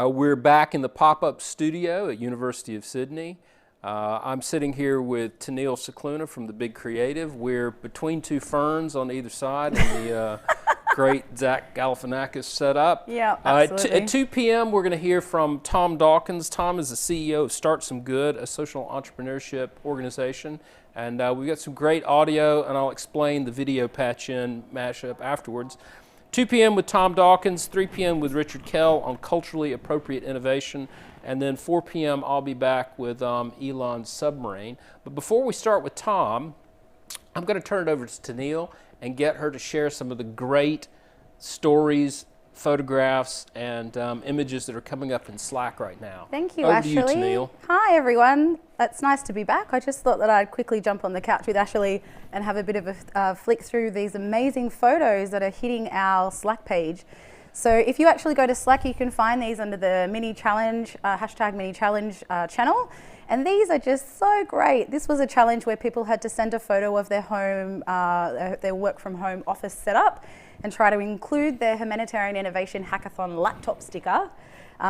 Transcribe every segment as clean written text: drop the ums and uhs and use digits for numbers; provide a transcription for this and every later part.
We're back in the pop-up studio at University of Sydney. I'm sitting here with Tennille Cicluna from The Big Creative. We're between two ferns on either side and the great Zach Galifianakis setup. Yeah, absolutely. At 2 p.m. we're going to hear from Tom Dawkins. Tom is the CEO of Start Some Good, a social entrepreneurship organization. And we've got some great audio, and I'll explain the video patch-in mashup afterwards. 2 p.m. with Tom Dawkins, 3 p.m. with Richard Kell on culturally appropriate innovation, and then 4 p.m. I'll be back with Elon's Submarine. But before we start with Tom, I'm going to turn it over to Tennille and get her to share some of the great stories, photographs, and images that are coming up in Slack right now. Thank you, over Ashley. to you, Tennille. Hi, everyone. It's nice to be back. I just thought that I'd quickly jump on the couch with Ashley and have a bit of a flick through these amazing photos that are hitting our Slack page. So if you actually go to Slack, you can find these under the mini challenge, hashtag mini challenge channel. And these are just so great. This was a challenge where people had to send a photo of their home, their work from home office setup, and try to include their Humanitarian Innovation Hackathon laptop sticker.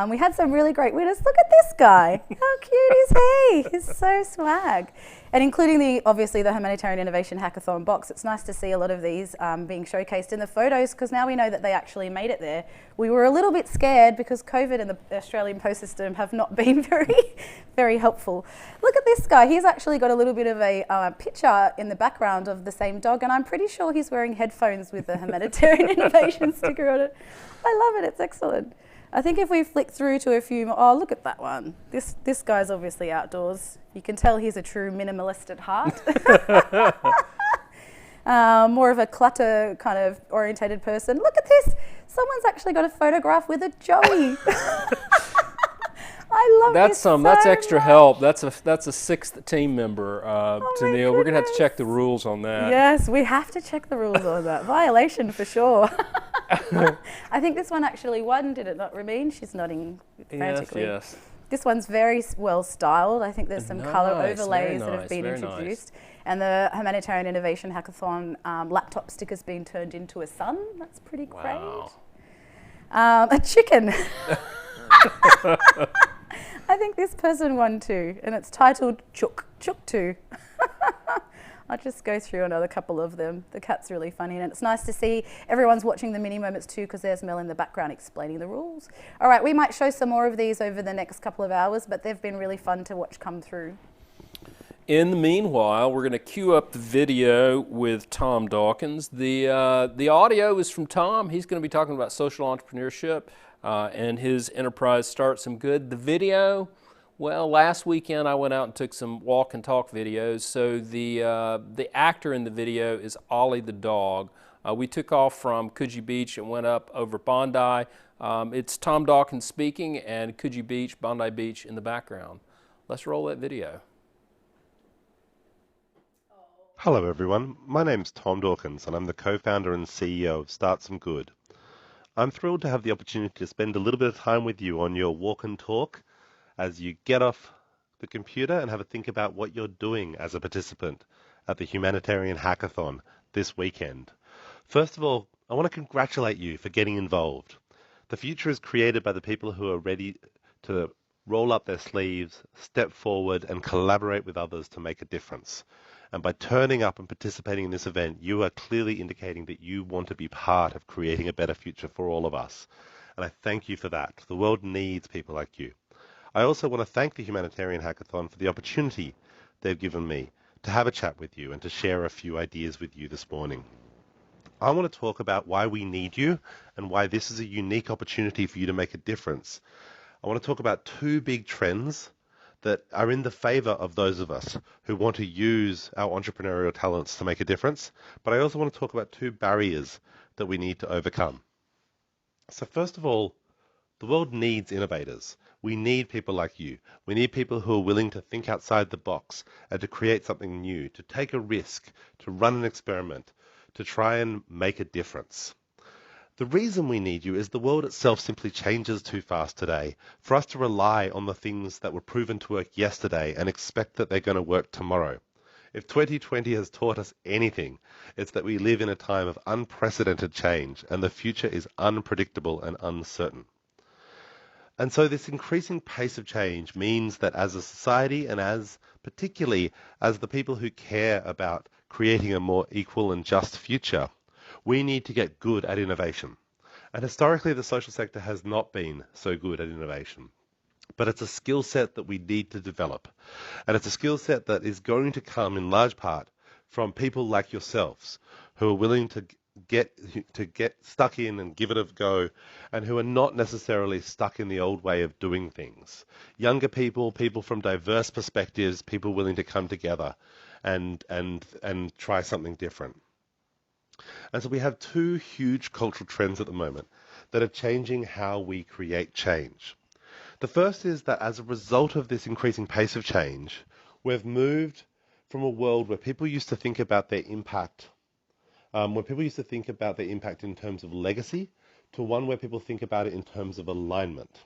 We had some really great winners. Look at this guy. How cute is he? He's so swag. And including obviously the Humanitarian Innovation Hackathon box. It's nice to see a lot of these being showcased in the photos, because now we know that they actually made it there. We were a little bit scared because COVID and the Australian post system have not been very helpful. Look at this guy. He's actually got a little bit of a picture in the background of the same dog, and I'm pretty sure he's wearing headphones with the Humanitarian Innovation sticker on it. I love it. It's excellent. I think if we flick through to a few more, oh, look at that one. This guy's obviously outdoors. You can tell he's a true minimalist at heart. More of a clutter kind of orientated person. Look at this. Someone's actually got a photograph with a joey. I love That's this that's so extra much. help. That's a sixth team member, my Tennille. We're gonna have to goodness. check the rules on that. Yes, we have to check the rules on that. Violation for sure. I think this one actually won, did it not, Ramin? She's nodding frantically. Yes. This one's very well styled. I think there's some colour Nice, overlays very that have nice, been very introduced. And the Humanitarian Innovation Hackathon laptop sticker's been turned into a sun. That's pretty Wow. great. A chicken. I think this person won too, and it's titled Chook 2. I'll just go through another couple of them. The cat's really funny, and it's nice to see everyone's watching the mini moments too, because there's Mel in the background explaining the rules. All right, we might show some more of these over the next couple of hours, but they've been really fun to watch come through. In the meanwhile, we're going to queue up the video with Tom Dawkins. The audio is from Tom. He's going to be talking about social entrepreneurship and his enterprise Start Some Good. The video, well, last weekend I went out and took some walk and talk videos. So the actor in the video is Olie the dog. We took off from Coogee Beach and went up over Bondi. It's Tom Dawkins speaking and Coogee Beach, Bondi Beach in the background. Let's roll that video. Hello everyone, my name's Tom Dawkins and I'm the co-founder and CEO of Start Some Good. I'm thrilled to have the opportunity to spend a little bit of time with you on your walk and talk as you get off the computer and have a think about what you're doing as a participant at the Humanitarian Hackathon this weekend. First of all, I want to congratulate you for getting involved. The future is created by the people who are ready to roll up their sleeves, step forward and collaborate with others to make a difference. And by turning up and participating in this event, you are clearly indicating that you want to be part of creating a better future for all of us. And I thank you for that. The world needs people like you. I also want to thank the Humanitarian Hackathon for the opportunity they've given me to have a chat with you and to share a few ideas with you this morning. I want to talk about why we need you and why this is a unique opportunity for you to make a difference. I want to talk about two big trends that are in the favor of those of us who want to use our entrepreneurial talents to make a difference. But I also want to talk about two barriers that we need to overcome. So first of all, the world needs innovators. We need people like you. We need people who are willing to think outside the box and to create something new, to take a risk, to run an experiment, to try and make a difference. The reason we need you is the world itself simply changes too fast today for us to rely on the things that were proven to work yesterday and expect that they're going to work tomorrow. If 2020 has taught us anything, it's that we live in a time of unprecedented change and the future is unpredictable and uncertain. And so this increasing pace of change means that as a society and particularly as the people who care about creating a more equal and just future, we need to get good at innovation. And historically, the social sector has not been so good at innovation. But it's a skill set that we need to develop. And it's a skill set that is going to come in large part from people like yourselves who are willing to get stuck in and give it a go, and who are not necessarily stuck in the old way of doing things. Younger people, people from diverse perspectives, people willing to come together and try something different. And so we have two huge cultural trends at the moment that are changing how we create change. The first is that as a result of this increasing pace of change, we've moved from a world where people used to think about their impact, in terms of legacy, to one where people think about it in terms of alignment.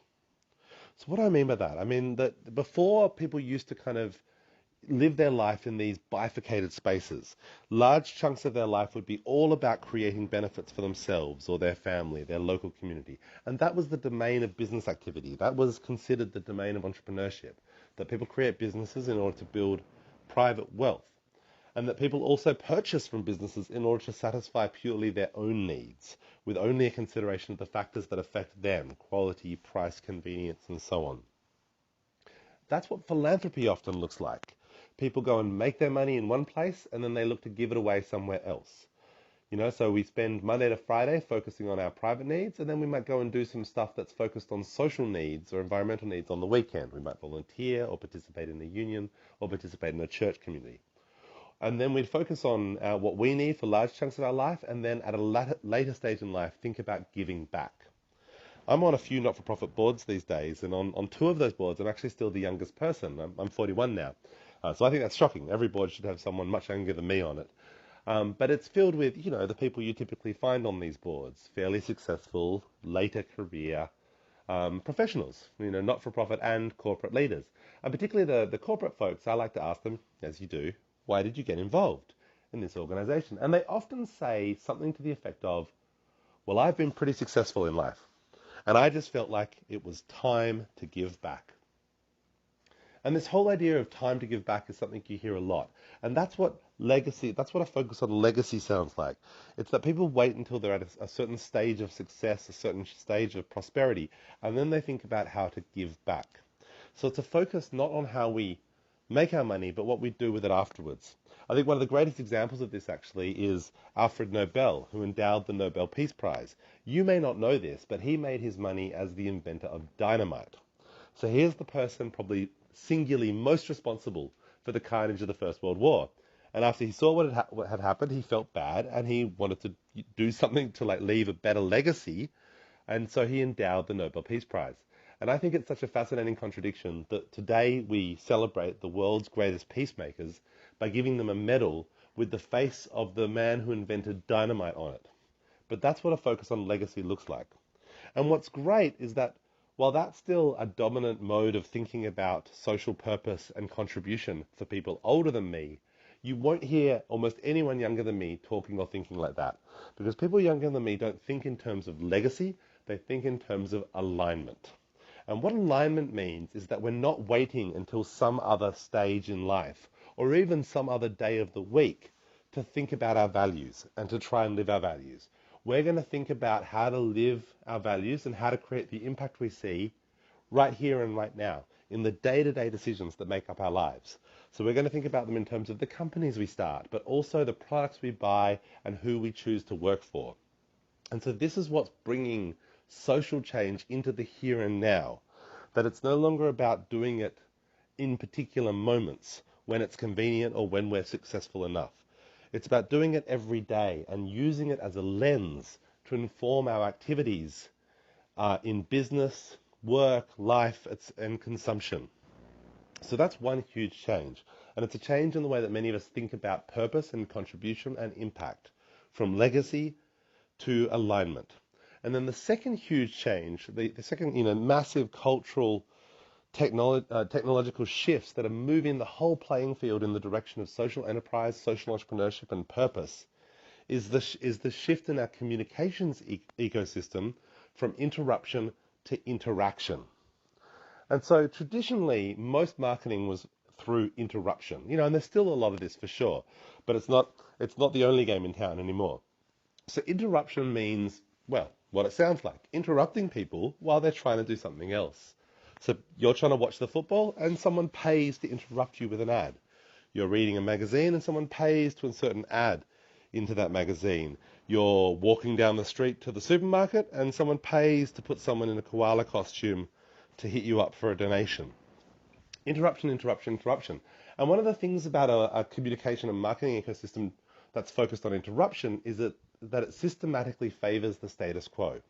So what do I mean by that? I mean that before, people used to kind of live their life in these bifurcated spaces. Large chunks of their life would be all about creating benefits for themselves or their family, their local community. And that was the domain of business activity. That was considered the domain of entrepreneurship, that people create businesses in order to build private wealth, and that people also purchase from businesses in order to satisfy purely their own needs, with only a consideration of the factors that affect them: quality, price, convenience, and so on. That's what philanthropy often looks like. People go and make their money in one place, and then they look to give it away somewhere else. So we spend Monday to Friday focusing on our private needs, and then we might go and do some stuff that's focused on social needs or environmental needs on the weekend. We might volunteer or participate in a union or participate in a church community. And then we'd focus on what we need for large chunks of our life, and then at a later stage in life, think about giving back. I'm on a few not-for-profit boards these days, and on two of those boards, I'm actually still the youngest person. I'm 41 now. So I think that's shocking. Every board should have someone much younger than me on it. But it's filled with, the people you typically find on these boards: fairly successful, later career professionals, not-for-profit and corporate leaders. And particularly the corporate folks, I like to ask them, as you do, why did you get involved in this organization? And they often say something to the effect of, well, I've been pretty successful in life, and I just felt like it was time to give back. And this whole idea of time to give back is something you hear a lot. And that's what a focus on legacy sounds like. It's that people wait until they're at a certain stage of success, a certain stage of prosperity, and then they think about how to give back. So it's a focus not on how we make our money, but what we do with it afterwards. I think one of the greatest examples of this actually is Alfred Nobel, who endowed the Nobel Peace Prize. You may not know this, but he made his money as the inventor of dynamite. So here's the person probably singularly most responsible for the carnage of the First World War. And after he saw what had happened, he felt bad, and he wanted to do something to leave a better legacy, and so he endowed the Nobel Peace Prize. And I think it's such a fascinating contradiction that today we celebrate the world's greatest peacemakers by giving them a medal with the face of the man who invented dynamite on it. But that's what a focus on legacy looks like. And what's great is that while that's still a dominant mode of thinking about social purpose and contribution for people older than me, you won't hear almost anyone younger than me talking or thinking like that. Because people younger than me don't think in terms of legacy, they think in terms of alignment. And what alignment means is that we're not waiting until some other stage in life, or even some other day of the week, to think about our values and to try and live our values. We're going to think about how to live our values and how to create the impact we see right here and right now in the day-to-day decisions that make up our lives. So we're going to think about them in terms of the companies we start, but also the products we buy and who we choose to work for. And so this is what's bringing social change into the here and now, that it's no longer about doing it in particular moments when it's convenient or when we're successful enough. It's about doing it every day and using it as a lens to inform our activities in business, work, life, and consumption. So that's one huge change. And it's a change in the way that many of us think about purpose and contribution and impact, from legacy to alignment. And then the second huge change, the second massive cultural technological shifts that are moving the whole playing field in the direction of social enterprise, social entrepreneurship, and purpose is the shift in our communications ecosystem from interruption to interaction. And so traditionally, most marketing was through interruption. And there's still a lot of this for sure, but it's not the only game in town anymore. So interruption means, well, what it sounds like, interrupting people while they're trying to do something else. So you're trying to watch the football and someone pays to interrupt you with an ad. You're reading a magazine and someone pays to insert an ad into that magazine. You're walking down the street to the supermarket and someone pays to put someone in a koala costume to hit you up for a donation. Interruption, interruption, interruption. And one of the things about a communication and marketing ecosystem that's focused on interruption is that it systematically favors the status quo,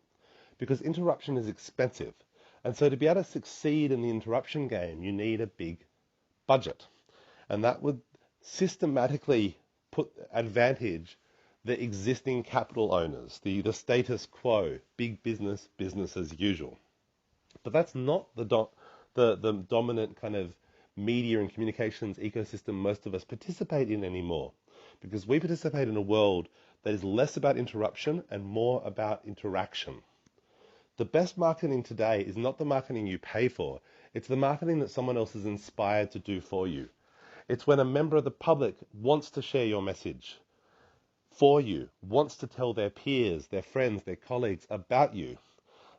because interruption is expensive. And so to be able to succeed in the interruption game, you need a big budget. And that would systematically put advantage the existing capital owners, the status quo, big business, business as usual. But that's not the dominant kind of media and communications ecosystem most of us participate in anymore, because we participate in a world that is less about interruption and more about interaction. The best marketing today is not the marketing you pay for, it's the marketing that someone else is inspired to do for you. It's when a member of the public wants to share your message for you, wants to tell their peers, their friends, their colleagues about you.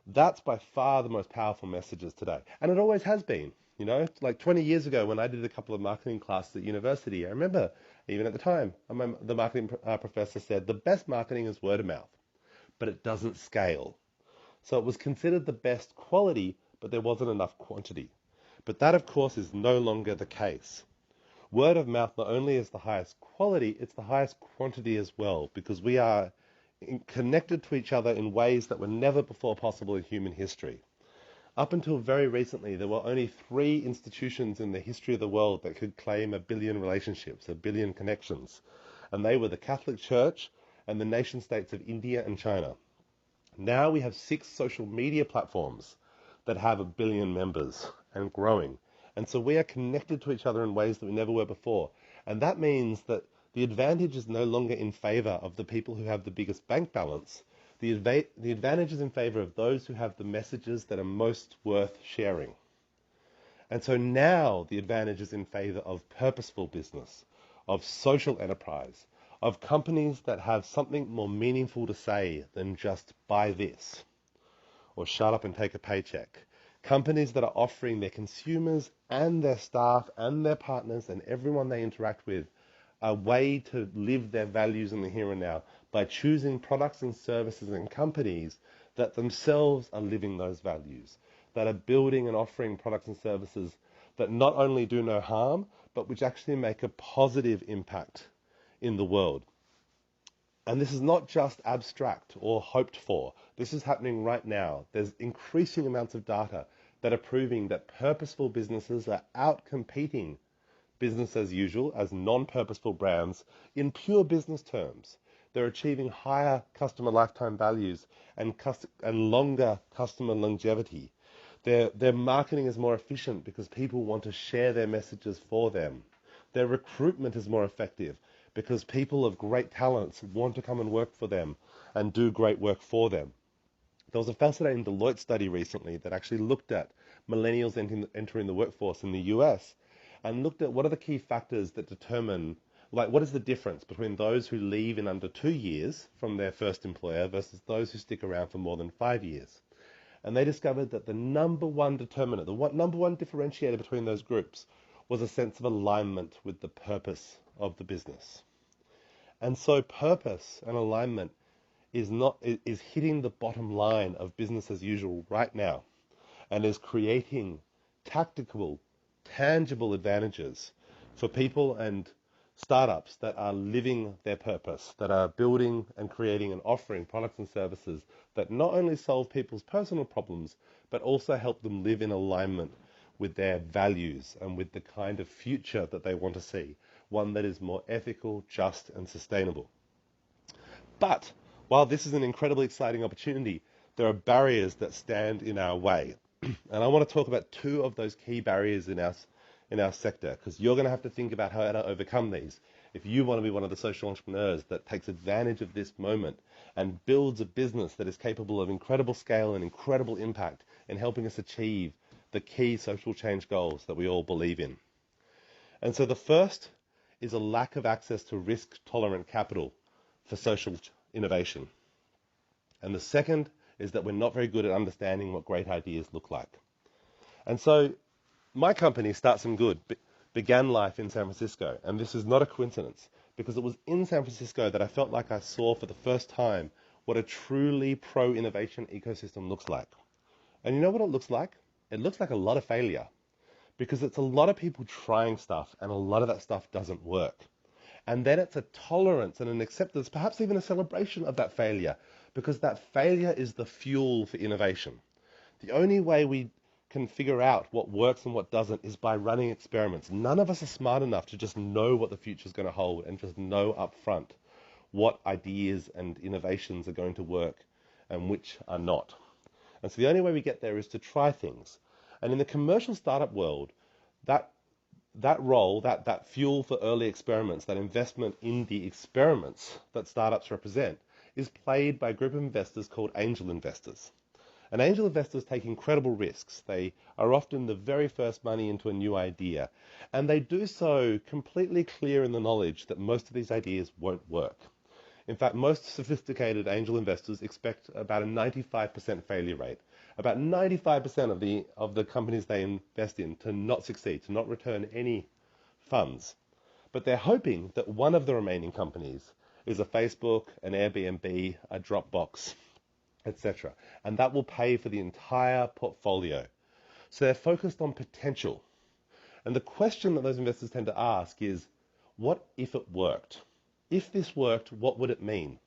That's by far the most powerful messages today. And it always has been. Like 20 years ago when I did a couple of marketing classes at university, I remember even at the time, the marketing professor said, the best marketing is word of mouth, but it doesn't scale. So it was considered the best quality, but there wasn't enough quantity. But that, of course, is no longer the case. Word of mouth not only is the highest quality, it's the highest quantity as well, because we are connected to each other in ways that were never before possible in human history. Up until very recently, there were only 3 institutions in the history of the world that could claim 1 billion relationships, 1 billion connections. And they were the Catholic Church and the nation states of India and China. Now we have 6 social media platforms that have 1 billion members and growing. And so we are connected to each other in ways that we never were before. And that means that the advantage is no longer in favor of the people who have the biggest bank balance. The advantage is in favor of those who have the messages that are most worth sharing. And so now the advantage is in favor of purposeful business, of social enterprise, of companies that have something more meaningful to say than just buy this or shut up and take a paycheck. Companies that are offering their consumers and their staff and their partners and everyone they interact with a way to live their values in the here and now by choosing products and services and companies that themselves are living those values, that are building and offering products and services that not only do no harm, but which actually make a positive impact in the world. And this is not just abstract or hoped for. This is happening right now. There's increasing amounts of data that are proving that purposeful businesses are out-competing business as usual as non-purposeful brands in pure business terms. They're achieving higher customer lifetime values and longer customer longevity. Their marketing is more efficient because people want to share their messages for them. Their recruitment is more effective because people of great talents want to come and work for them and do great work for them. There was a fascinating Deloitte study recently that actually looked at millennials entering the workforce in the US and looked at what are the key factors that determine, like what is the difference between those who leave in under 2 years from their first employer versus those who stick around for more than 5 years. And they discovered that the number one determinant, number one differentiator between those groups was a sense of alignment with the purpose of the business. And so purpose and alignment is hitting the bottom line of business as usual right now and is creating tactical, tangible advantages for people and startups that are living their purpose, that are building and creating and offering products and services that not only solve people's personal problems, but also help them live in alignment with their values and with the kind of future that they want to see, one that is more ethical, just, and sustainable. But while this is an incredibly exciting opportunity, there are barriers that stand in our way. And I want to talk about 2 of those key barriers in our sector, because you're going to have to think about how to overcome these if you want to be one of the social entrepreneurs that takes advantage of this moment and builds a business that is capable of incredible scale and incredible impact in helping us achieve the key social change goals that we all believe in. And so the first is a lack of access to risk-tolerant capital for social innovation. And the second is that we're not very good at understanding what great ideas look like. And so my company, Start Some Good, began life in San Francisco. And this is not a coincidence, because it was in San Francisco that I felt like I saw for the first time what a truly pro-innovation ecosystem looks like. And you know what it looks like? It looks like a lot of failure, because it's a lot of people trying stuff, and a lot of that stuff doesn't work. And then it's a tolerance and an acceptance, perhaps even a celebration of that failure, because that failure is the fuel for innovation. The only way we can figure out what works and what doesn't is by running experiments. None of us are smart enough to just know what the future is going to hold and just know up front what ideas and innovations are going to work and which are not. And so the only way we get there is to try things. And in the commercial startup world, that role, that fuel for early experiments, that investment in the experiments that startups represent, is played by a group of investors called angel investors. And angel investors take incredible risks. They are often the very first money into a new idea, and they do so completely clear in the knowledge that most of these ideas won't work. In fact, most sophisticated angel investors expect about a 95% failure rate. About 95% of the companies they invest in to not succeed, to not return any funds. But they're hoping that one of the remaining companies is a Facebook, an Airbnb, a Dropbox, etc. And that will pay for the entire portfolio. So they're focused on potential. And the question that those investors tend to ask is, what if it worked? If this worked, what would it mean?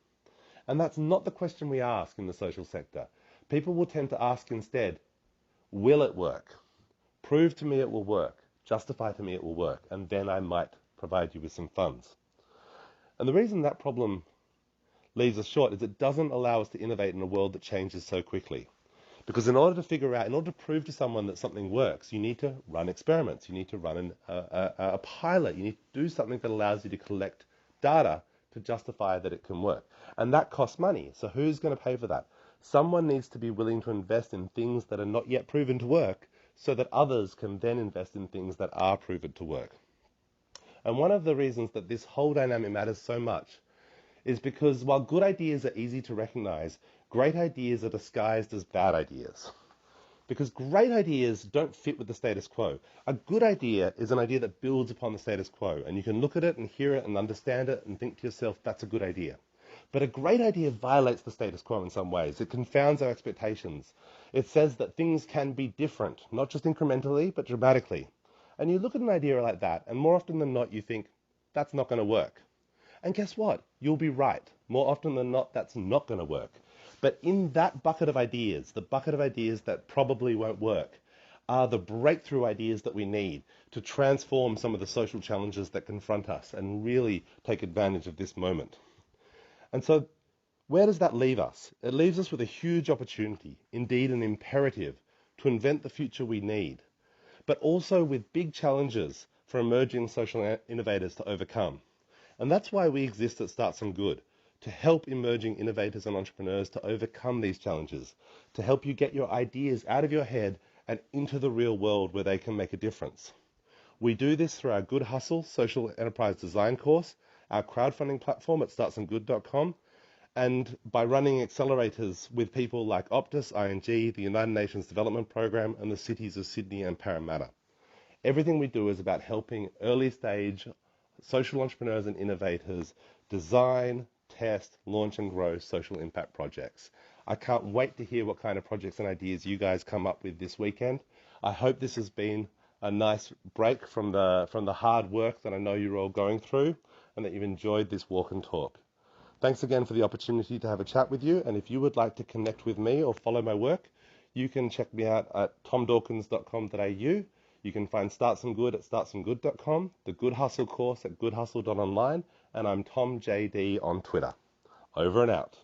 And that's not the question we ask in the social sector. People will tend to ask instead, will it work? Prove to me it will work. Justify to me it will work. And then I might provide you with some funds. And the reason that problem leaves us short is it doesn't allow us to innovate in a world that changes so quickly. Because in order to prove to someone that something works, you need to run experiments. You need to run a pilot. You need to do something that allows you to collect data to justify that it can work. And that costs money. So who's going to pay for that? Someone needs to be willing to invest in things that are not yet proven to work so that others can then invest in things that are proven to work. And one of the reasons that this whole dynamic matters so much is because while good ideas are easy to recognize, great ideas are disguised as bad ideas. Because great ideas don't fit with the status quo. A good idea is an idea that builds upon the status quo, and you can look at it and hear it and understand it and think to yourself, that's a good idea. But a great idea violates the status quo in some ways. It confounds our expectations. It says that things can be different, not just incrementally, but dramatically. And you look at an idea like that, and more often than not, you think, that's not going to work. And guess what? You'll be right. More often than not, that's not going to work. But in that bucket of ideas, the bucket of ideas that probably won't work, are the breakthrough ideas that we need to transform some of the social challenges that confront us and really take advantage of this moment. And so where does that leave us? It leaves us with a huge opportunity, indeed an imperative, to invent the future we need, but also with big challenges for emerging social innovators to overcome. And that's why we exist at Start Some Good, to help emerging innovators and entrepreneurs to overcome these challenges, to help you get your ideas out of your head and into the real world where they can make a difference. We do this through our Good Hustle social enterprise design course, our crowdfunding platform at startsomegood.com, and by running accelerators with people like Optus, ING, the United Nations Development Programme, and the cities of Sydney and Parramatta. Everything we do is about helping early stage social entrepreneurs and innovators design, test, launch and grow social impact projects. I can't wait to hear what kind of projects and ideas you guys come up with this weekend. I hope this has been a nice break from the hard work that I know you're all going through, and that you've enjoyed this walk and talk. Thanks again for the opportunity to have a chat with you, and if you would like to connect with me or follow my work, you can check me out at tomdawkins.com.au. You can find Start Some Good at startsomegood.com, the Good Hustle course at goodhustle.online, and I'm Tom JD on Twitter. Over and out.